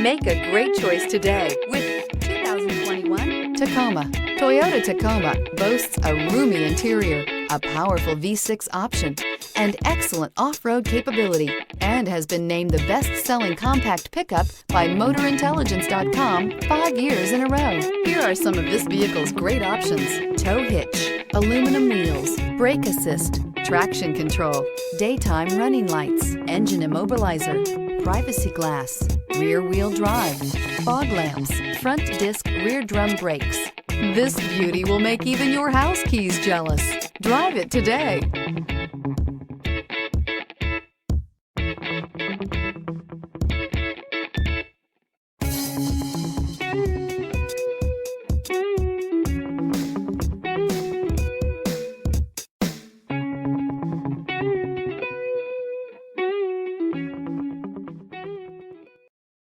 Make a great choice today with 2021 Tacoma. Toyota Tacoma boasts a roomy interior, a powerful V6 option, and excellent off-road capability, and has been named the best-selling compact pickup by MotorIntelligence.com 5 years in a row. Here are some of this vehicle's great options: tow hitch, aluminum wheels, brake assist, traction control, daytime running lights, engine immobilizer, privacy glass, rear-wheel drive, fog lamps, front disc rear drum brakes. This beauty will make even your house keys jealous. Drive it today.